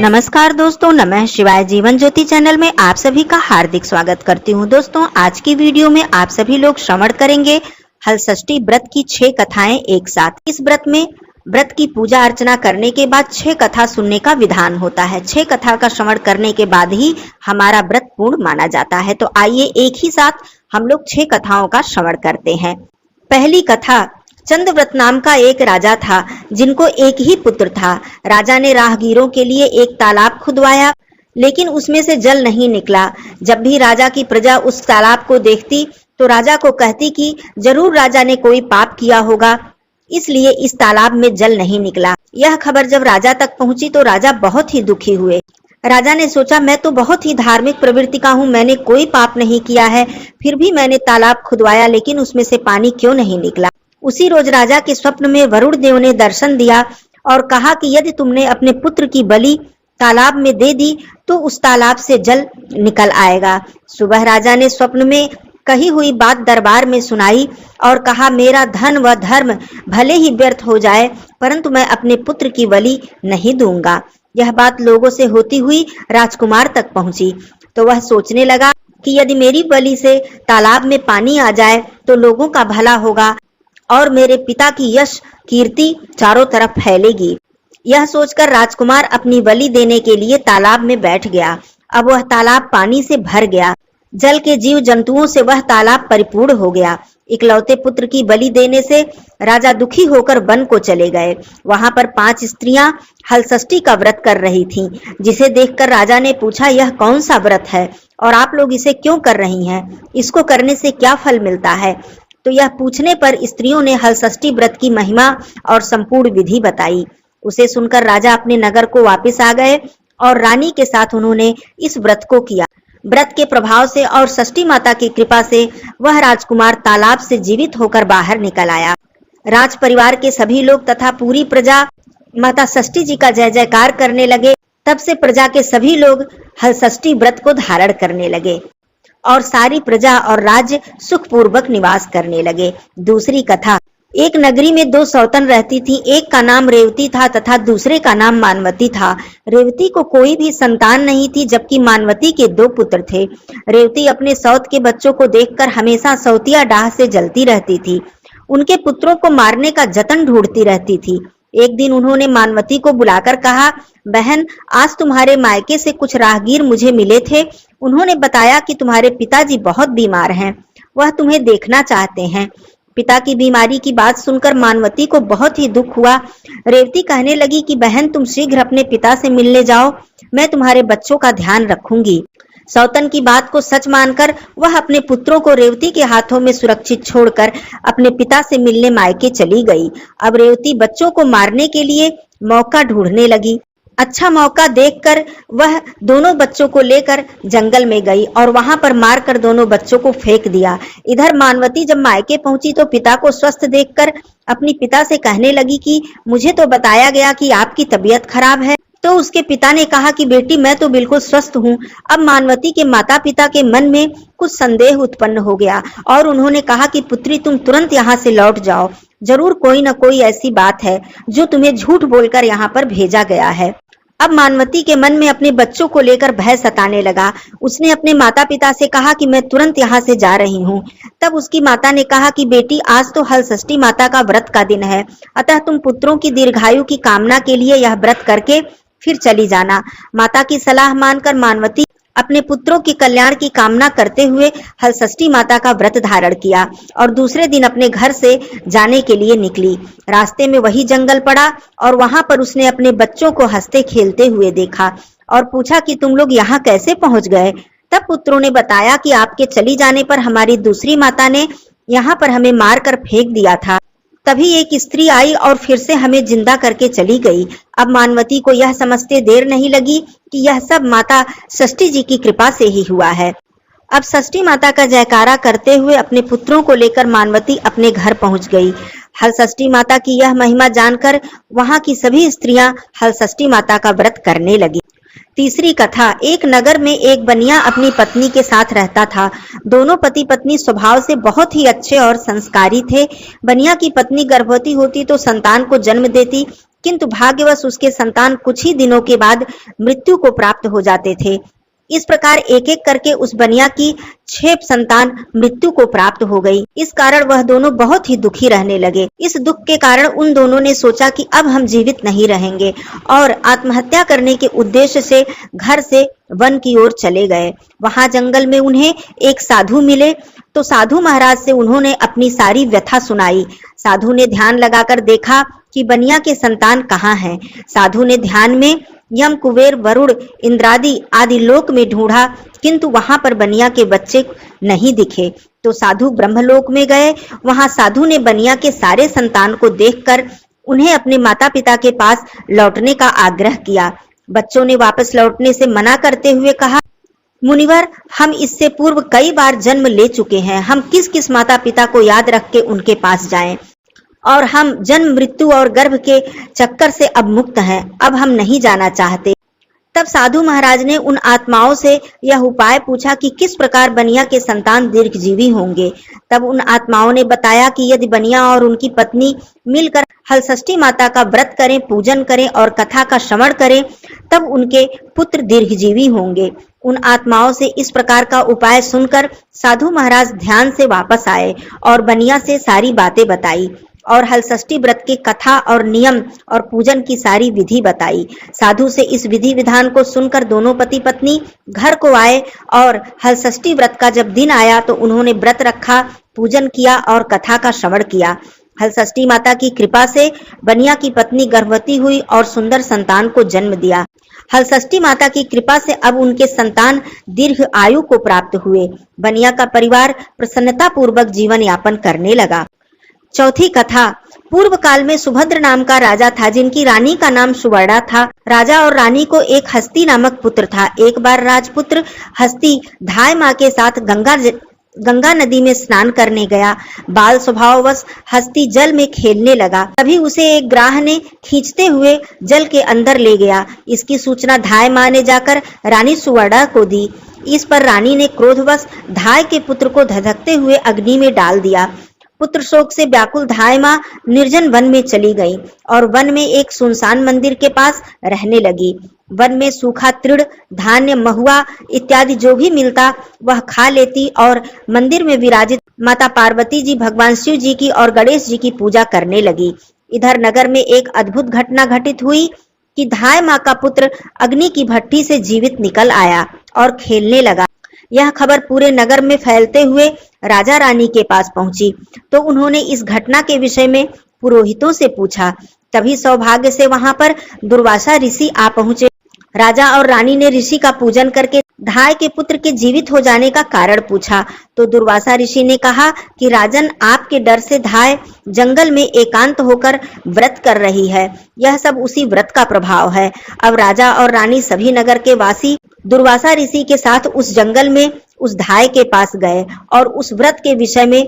नमस्कार दोस्तों, नमः शिवाय जीवन ज्योति चैनल में आप सभी का हार्दिक स्वागत करती हूँ। दोस्तों, आज की वीडियो में आप सभी लोग श्रवण करेंगे हलषष्ठी व्रत की 6 कथाएं एक साथ। इस व्रत में व्रत की पूजा अर्चना करने के बाद 6 कथा सुनने का विधान होता है। 6 कथा का श्रवण करने के बाद ही हमारा व्रत पूर्ण माना जाता है। तो आइए एक ही साथ हम लोग 6 कथाओं का श्रवण करते हैं। पहली कथा। चंद्रव्रत नाम का एक राजा था जिनको एक ही पुत्र था। राजा ने राहगीरों के लिए एक तालाब खुदवाया, लेकिन उसमें से जल नहीं निकला। जब भी राजा की प्रजा उस तालाब को देखती तो राजा को कहती कि जरूर राजा ने कोई पाप किया होगा, इसलिए इस तालाब में जल नहीं निकला। यह खबर जब राजा तक पहुंची तो राजा बहुत ही दुखी हुए। राजा ने सोचा, मैं तो बहुत ही धार्मिक प्रवृत्ति का हूँ, मैंने कोई पाप नहीं किया है, फिर भी मैंने तालाब खुदवाया, लेकिन उसमें से पानी क्यों नहीं निकला। उसी रोज राजा के स्वप्न में वरुण देव ने दर्शन दिया और कहा कि यदि तुमने अपने पुत्र की बलि तालाब में दे दी तो उस तालाब से जल निकल आएगा। सुबह राजा ने स्वप्न में कही हुई बात दरबार में सुनाई और कहा, मेरा धन व धर्म भले ही व्यर्थ हो जाए, परंतु मैं अपने पुत्र की बलि नहीं दूंगा। यह बात लोगों से होती हुई राजकुमार तक पहुंची तो वह सोचने लगा कि यदि मेरी बलि से तालाब में पानी आ जाए तो लोगों का भला होगा और मेरे पिता की यश कीर्ति चारों तरफ फैलेगी। यह सोचकर राजकुमार अपनी बलि देने के लिए तालाब में बैठ गया। अब वह तालाब पानी से भर गया। जल के जीव जंतुओं से वह तालाब परिपूर्ण हो गया। इकलौते पुत्र की बलि देने से राजा दुखी होकर वन को चले गए। वहां पर 5 स्त्रियां हलषष्ठी का व्रत कर रही थीं, जिसे देखकर राजा ने पूछा, यह कौन सा व्रत है और आप लोग इसे क्यों कर रही हैं? इसको करने से क्या फल मिलता है? तो यह पूछने पर स्त्रियों ने हलषष्ठी व्रत की महिमा और संपूर्ण विधि बताई। उसे सुनकर राजा अपने नगर को वापस आ गए और रानी के साथ उन्होंने इस व्रत को किया। व्रत के प्रभाव से और षष्ठी माता की कृपा से वह राजकुमार तालाब से जीवित होकर बाहर निकल आया। राज परिवार के सभी लोग तथा पूरी प्रजा माता षष्ठी जी का जय जयकार करने लगे। तब से प्रजा के सभी लोग हलषष्ठी व्रत को धारण करने लगे और सारी प्रजा और राज्य सुखपूर्वक निवास करने लगे। दूसरी कथा। एक नगरी में 2 सौतन रहती थी। एक का नाम रेवती था तथा दूसरे का नाम मानवती था। रेवती को कोई भी संतान नहीं थी, जबकि मानवती के 2 पुत्र थे। रेवती अपने सौत के बच्चों को देखकर हमेशा सौतिया डाह से जलती रहती थी। उनके पुत्रों को मारने का जतन ढूंढती रहती थी। एक दिन उन्होंने मानवती को बुलाकर कहा, बहन, आज तुम्हारे मायके से कुछ राहगीर मुझे मिले थे। उन्होंने बताया कि तुम्हारे पिताजी बहुत बीमार हैं, वह तुम्हें देखना चाहते हैं। पिता की बीमारी की बात सुनकर मानवती को बहुत ही दुख हुआ। रेवती कहने लगी कि बहन, तुम शीघ्र अपने पिता से मिलने जाओ, मैं तुम्हारे बच्चों का ध्यान रखूंगी। सौतन की बात को सच मानकर वह अपने पुत्रों को रेवती के हाथों में सुरक्षित छोड़कर अपने पिता से मिलने मायके चली गई। अब रेवती बच्चों को मारने के लिए मौका ढूंढने लगी। अच्छा मौका देखकर वह दोनों बच्चों को लेकर जंगल में गई और वहां पर मारकर दोनों बच्चों को फेंक दिया। इधर मानवती जब मायके पहुंची तो पिता को स्वस्थ देखकर अपनी पिता से कहने लगी कि मुझे तो बताया गया कि आपकी तबीयत खराब है। तो उसके पिता ने कहा कि बेटी, मैं तो बिल्कुल स्वस्थ हूँ। अब मानवती के माता पिता के मन में कुछ संदेह उत्पन्न हो गया और उन्होंने कहा कि पुत्री, तुम तुरंत यहाँ से लौट जाओ। जरूर कोई न कोई ऐसी बात है जो तुम्हें झूठ बोलकर यहाँ पर भेजा गया है। अब मानवती के मन में अपने बच्चों को लेकर भय सताने लगा। उसने अपने माता पिता से कहा कि मैं तुरंत यहाँ से जा रही हूँ। तब उसकी माता ने कहा कि बेटी, आज तो हलषष्ठी माता का व्रत का दिन है, अतः तुम पुत्रों की दीर्घायु की कामना के लिए यह व्रत करके फिर चली जाना। माता की सलाह मानकर मानवती अपने पुत्रों की कल्याण की कामना करते हुए हलषष्ठी माता का व्रत धारण किया और दूसरे दिन अपने घर से जाने के लिए निकली। रास्ते में वही जंगल पड़ा और वहां पर उसने अपने बच्चों को हंसते खेलते हुए देखा और पूछा कि तुम लोग यहाँ कैसे पहुंच गए। तब पुत्रों ने बताया कि आपके चली जाने पर हमारी दूसरी माता ने यहाँ पर हमें मारकर फेंक दिया था। तभी एक स्त्री आई और फिर से हमें जिंदा करके चली गई। अब मानवती को यह समझते देर नहीं लगी कि यह सब माता षष्ठी जी की कृपा से ही हुआ है। अब षष्ठी माता का जयकारा करते हुए अपने पुत्रों को लेकर मानवती अपने घर पहुंच गई। हलषष्ठी माता की यह महिमा जानकर वहां की सभी स्त्रियां हलषष्ठी माता का व्रत करने लगी। तीसरी कथा। एक नगर में एक बनिया अपनी पत्नी के साथ रहता था। दोनों पति पत्नी स्वभाव से बहुत ही अच्छे और संस्कारी थे। बनिया की पत्नी गर्भवती होती तो संतान को जन्म देती, किंतु भाग्यवश उसके संतान कुछ ही दिनों के बाद मृत्यु को प्राप्त हो जाते थे। इस प्रकार एक एक करके उस बनिया की 6 संतान मृत्यु को प्राप्त हो गई। इस कारण वह दोनों बहुत ही दुखी रहने लगे। इस दुख के कारण उन दोनों ने सोचा कि अब हम जीवित नहीं रहेंगे और आत्महत्या करने के उद्देश्य से घर से वन की ओर चले गए। वहां जंगल में उन्हें एक साधु मिले तो साधु महाराज से उन्होंने अपनी सारी व्यथा सुनाई। साधु ने ध्यान लगाकर देखा कि बनिया के संतान कहाँ हैं। साधु ने ध्यान में यम, कुबेर, वरुण, इंद्रादि आदि लोक में ढूंढा, किंतु वहां पर बनिया के बच्चे नहीं दिखे। तो साधु ब्रह्मलोक में गए। वहां साधु ने बनिया के सारे संतान को देखकर उन्हें अपने माता पिता के पास लौटने का आग्रह किया। बच्चों ने वापस लौटने से मना करते हुए कहा, मुनिवर, हम इससे पूर्व कई बार जन्म ले चुके हैं। हम किस किस माता पिता को याद रख के उनके पास जाएं? और हम जन्म, मृत्यु और गर्भ के चक्कर से अब मुक्त हैं। अब हम नहीं जाना चाहते। तब साधु महाराज ने उन आत्माओं से यह उपाय पूछा कि किस प्रकार बनिया के संतान दीर्घजीवी होंगे। तब उन आत्माओं ने बताया कि यदि बनिया और उनकी पत्नी मिलकर हलषष्ठी माता का व्रत करें, पूजन करें और कथा का श्रवण करें, तब उनके पुत्र दीर्घजीवी होंगे। उन आत्माओं से इस प्रकार का उपाय सुनकर साधु महाराज ध्यान से वापस आए और बनिया से सारी बातें बताई और हलषष्ठी व्रत के कथा और नियम और पूजन की सारी विधि बताई। साधु से इस विधि विधान को सुनकर दोनों पति पत्नी घर को आए और हलषष्ठी व्रत का जब दिन आया तो उन्होंने व्रत रखा, पूजन किया और कथा का श्रवण किया। हलषष्ठी माता की कृपा से बनिया की पत्नी गर्भवती हुई और सुंदर संतान को जन्म दिया। हलषष्ठी माता की कृपा से अब उनके संतान दीर्घ आयु को प्राप्त हुए। बनिया का परिवार प्रसन्नता पूर्वक जीवन यापन करने लगा। चौथी कथा। पूर्व काल में सुभद्र नाम का राजा था, जिनकी रानी का नाम सुवर्णा था। राजा और रानी को एक हस्ती नामक पुत्र था। एक बार राजपुत्र हस्ती धाय माँ के साथ गंगा नदी में स्नान करने गया। बाल स्वभाववश हस्ती जल में खेलने लगा। तभी उसे एक ग्राह ने खींचते हुए जल के अंदर ले गया। इसकी सूचना धाय माँ ने जाकर रानी सुवर्णा को दी। इस पर रानी ने क्रोधवश धाय के पुत्र को धधकते हुए अग्नि में डाल दिया। पुत्र शोक से व्याकुल धाय माँ निर्जन वन में चली गई और वन में एक सुनसान मंदिर के पास रहने लगी। वन में सूखा तृण, धान्य, महुआ इत्यादि जो भी मिलता वह खा लेती और मंदिर में विराजित माता पार्वती जी, भगवान शिव जी की और गणेश जी की पूजा करने लगी। इधर नगर में एक अद्भुत घटना घटित हुई कि धाय माँ का पुत्र अग्नि की भट्टी से जीवित निकल आया और खेलने लगा। यह खबर पूरे नगर में फैलते हुए राजा रानी के पास पहुंची तो उन्होंने इस घटना के विषय में पुरोहितों से पूछा। तभी सौभाग्य से वहां पर दुर्वासा ऋषि आ पहुंचे। राजा और रानी ने ऋषि का पूजन करके धाय के पुत्र के जीवित हो जाने का कारण पूछा तो दुर्वासा ऋषि ने कहा कि राजन, आपके डर से धाय जंगल में एकांत होकर व्रत कर रही है। यह सब उसी व्रत का प्रभाव है। अब राजा और रानी सभी नगर के वासी दुर्वासा ऋषि के साथ उस जंगल में उस धाय के पास गए और उस व्रत के विषय में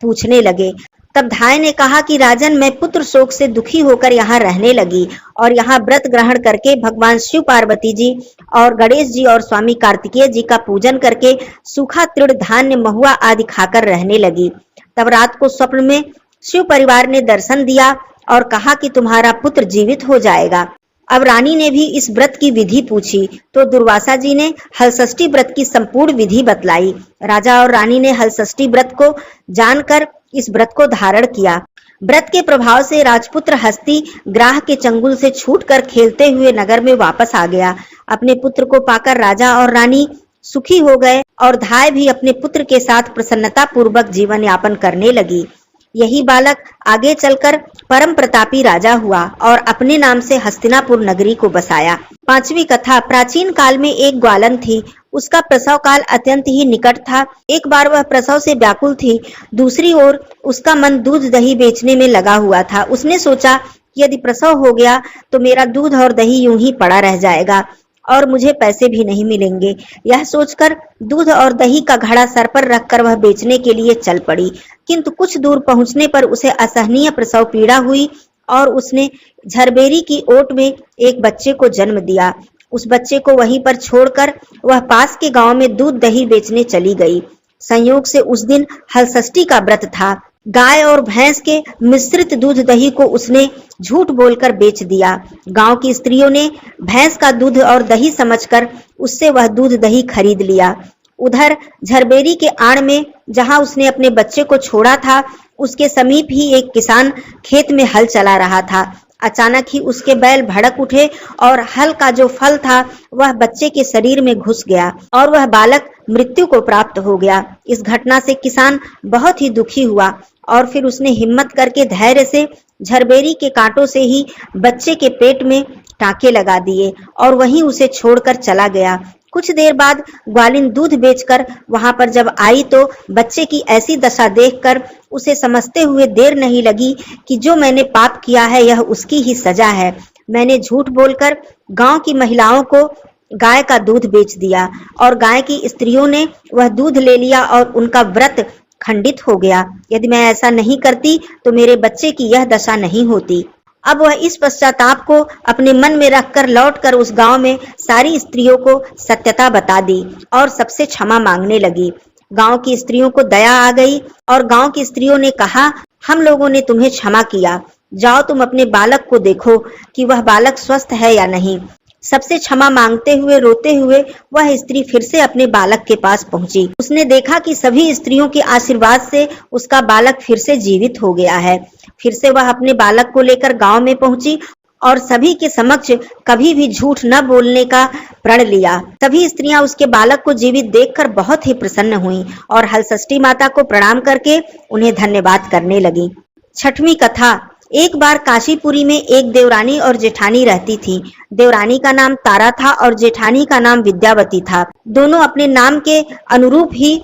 पूछने लगे। तब धाय ने कहा कि राजन, मैं पुत्र शोक से दुखी होकर यहाँ रहने लगी और यहाँ व्रत ग्रहण करके भगवान शिव पार्वती जी और गणेश जी और स्वामी कार्तिकेय जी का पूजन करके सूखा तृण, धान्य, महुआ आदि खाकर रहने लगी। तब रात को स्वप्न में शिव परिवार ने दर्शन दिया और कहा कि तुम्हारा पुत्र जीवित हो जाएगा। अब रानी ने भी इस व्रत की विधि पूछी तो दुर्वासा जी ने हलषष्ठी व्रत की संपूर्ण विधि बतलाई। राजा और रानी ने हलषष्ठी व्रत को जानकर इस व्रत को धारण किया। व्रत के प्रभाव से राजपुत्र हस्ती ग्राह के चंगुल से छूटकर खेलते हुए नगर में वापस आ गया। अपने पुत्र को पाकर राजा और रानी सुखी हो गए और धाय भी अपने पुत्र के साथ प्रसन्नता पूर्वक जीवन यापन करने लगी। यही बालक आगे चलकर परम प्रतापी राजा हुआ और अपने नाम से हस्तिनापुर नगरी को बसाया। पांचवी कथा। प्राचीन काल में एक ग्वालन थी। उसका प्रसव काल अत्यंत ही निकट था। एक बार वह प्रसव से व्याकुल थी। दूसरी ओर उसका मन दूध दही बेचने में लगा हुआ था। उसने सोचा कि यदि प्रसव हो गया तो मेरा दूध और दही यूं ही पड़ा रह जाएगा और मुझे पैसे भी नहीं मिलेंगे। यह सोचकर दूध और दही का घड़ा सर पर रखकर वह बेचने के लिए चल पड़ी। किंतु कुछ दूर पहुंचने पर उसे असहनीय प्रसव पीड़ा हुई और उसने झरबेरी की ओट में एक बच्चे को जन्म दिया। उस बच्चे को वहीं पर छोड़कर वह पास के गांव में दूध दही बेचने चली गई। संयोग से उस दिन हलषष्ठी का व्रत था। गाय और भैंस के मिश्रित दूध दही को उसने झूठ बोलकर बेच दिया। गांव की स्त्रियों ने भैंस का दूध और दही समझकर उससे वह दूध दही खरीद लिया। उधर झरबेरी के आड़ में जहां उसने अपने बच्चे को छोड़ा था, उसके समीप ही एक किसान खेत में हल चला रहा था। अचानक ही उसके बैल भड़क उठे और हल का जो फल था वह बच्चे के शरीर में घुस गया और वह बालक मृत्यु को प्राप्त हो गया। इस घटना से किसान बहुत ही दुखी हुआ और फिर उसने हिम्मत करके धैर्य से झरबेरी के कांटों से ही बच्चे के पेट में टांके लगा दिए और वहीं उसे छोड़कर चला गया। कुछ देर बाद ग्वालिन दूध बेचकर वहां पर जब आई तो बच्चे की ऐसी दशा देखकर उसे समझते हुए देर नहीं लगी कि जो मैंने पाप किया है यह उसकी ही सजा है। मैंने झूठ बोलकर गांव की महिलाओं को गाय का दूध बेच दिया और गाय की स्त्रियों ने वह दूध ले लिया और उनका व्रत खंडित हो गया। यदि मैं ऐसा नहीं करती तो मेरे बच्चे की यह दशा नहीं होती। अब वह इस पश्चाताप को अपने मन में रखकर लौटकर उस गांव में सारी स्त्रियों को सत्यता बता दी और सबसे क्षमा मांगने लगी। गांव की स्त्रियों को दया आ गई और गांव की स्त्रियों ने कहा, हम लोगों ने तुम्हें क्षमा किया, जाओ तुम अपने बालक को देखो कि वह बालक स्वस्थ है या नहीं। सबसे क्षमा मांगते हुए रोते हुए वह स्त्री फिर से अपने बालक के पास पहुंची। उसने देखा कि सभी स्त्रियों के आशीर्वाद से उसका बालक फिर से जीवित हो गया है। फिर से वह अपने बालक को लेकर गांव में पहुंची और सभी के समक्ष कभी भी झूठ न बोलने का प्रण लिया। सभी स्त्रियां उसके बालक को जीवित देखकर बहुत ही प्रसन्न हुईं और हलषष्ठी माता को प्रणाम करके उन्हें धन्यवाद करने लगी। छठवीं कथा। एक बार काशीपुरी में एक देवरानी और जेठानी रहती थी। देवरानी का नाम तारा था और जेठानी का नाम विद्यावती था। दोनों अपने नाम के अनुरूप ही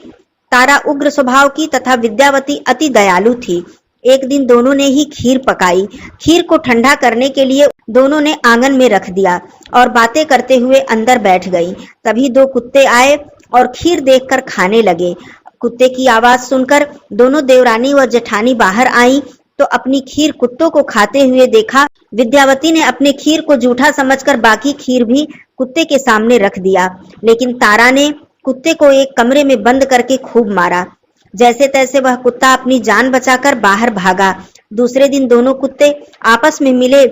तारा उग्र स्वभाव की तथा विद्यावती अति दयालु थी। एक दिन दोनों ने ही खीर पकाई। खीर को ठंडा करने के लिए दोनों ने आंगन में रख दिया और बातें करते हुए अंदर बैठ गई। तभी दो कुत्ते आए और खीर देखकर खाने लगे। कुत्ते की आवाज सुनकर दोनों देवरानी व जेठानी बाहर आई तो अपनी खीर कुत्तों को खाते हुए देखा। विद्यावती ने अपने खीर को जूठा समझकर बाकी खीर भी कुत्ते के सामने रख दिया, लेकिन तारा ने कुत्ते को एक कमरे में बंद करके खूब मारा। जैसे तैसे वह कुत्ता अपनी जान बचाकर बाहर भागा। दूसरे दिन दोनों कुत्ते आपस में मिले।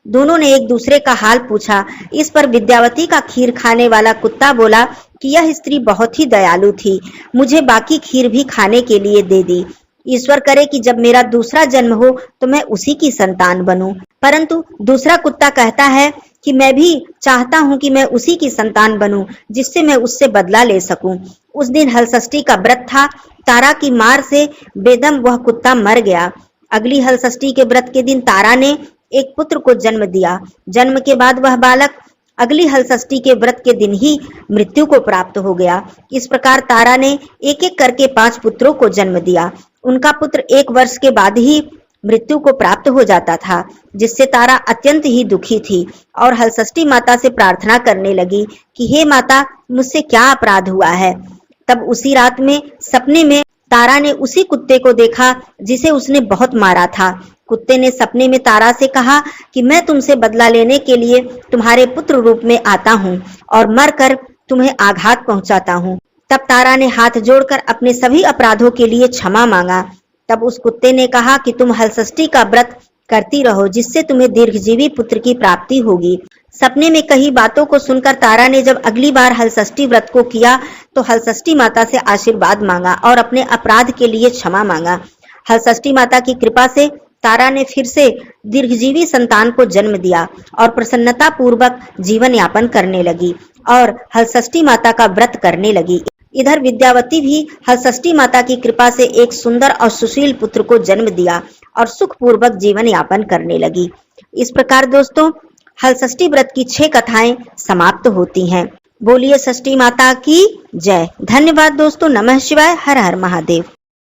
दोनों ने एक दूसरे का हाल पूछा। इस पर विद्यावती का खीर खाने वाला कुत्ता बोला कि यह स्त्री बहुत ही दयालु थी, मुझे बाकी खीर भी खाने के लिए दे दी। ईश्वर करे कि जब मेरा दूसरा जन्म हो तो मैं उसी की संतान बनूं। परंतु दूसरा कुत्ता कहता है कि मैं भी चाहता हूं कि मैं उसी की संतान बनूं जिससे मैं उससे बदला ले सकूं। उस दिन हलषष्ठी का व्रत था। तारा की मार से बेदम वह कुत्ता मर गया। अगली हलषष्ठी के व्रत के दिन तारा ने एक पुत्र को जन्म दिया। जन्म के बाद वह बालक अगली हलषष्ठी के व्रत के दिन ही मृत्यु को प्राप्त हो गया। इस प्रकार तारा ने एक एक करके 5 पुत्रों को जन्म दिया। उनका पुत्र 1 वर्ष के बाद ही मृत्यु को प्राप्त हो जाता था, जिससे तारा अत्यंत ही दुखी थी और हलषष्ठी माता से प्रार्थना करने लगी कि हे माता, मुझसे क्या अपराध हुआ है। तब उसी रात में सपने में तारा ने उसी कुत्ते को देखा जिसे उसने बहुत मारा था। कुत्ते ने सपने में तारा से कहा कि मैं तुमसे बदला लेने के लिए तुम्हारे पुत्र रूप में आता हूँ और मरकर तुम्हें आघात पहुंचाता हूँ। तब तारा ने हाथ जोड़कर अपने सभी अपराधों के लिए क्षमा मांगा। तब उस कुत्ते ने कहा कि तुम हलषष्ठी का व्रत करती रहो, जिससे तुम्हें दीर्घजीवी पुत्र की प्राप्ति होगी। सपने में कही बातों को सुनकर तारा ने जब अगली बार हलषष्ठी व्रत को किया तो हलषष्ठी माता से आशीर्वाद मांगा और अपने अपराध के लिए क्षमा मांगा। हलषष्ठी माता की कृपा से तारा ने फिर से दीर्घजीवी संतान को जन्म दिया और प्रसन्नता पूर्वक जीवन यापन करने लगी और हलषष्ठी माता का व्रत करने लगी। इधर विद्यावती भी हलषष्ठी माता की कृपा से एक सुंदर और सुशील पुत्र को जन्म दिया और सुखपूर्वक जीवन यापन करने लगी। इस प्रकार दोस्तों हलषष्ठी व्रत की 6 कथाएं समाप्त होती हैं। बोलिए षष्ठी माता की जय। धन्यवाद दोस्तों। नमः शिवाय। हर हर महादेव।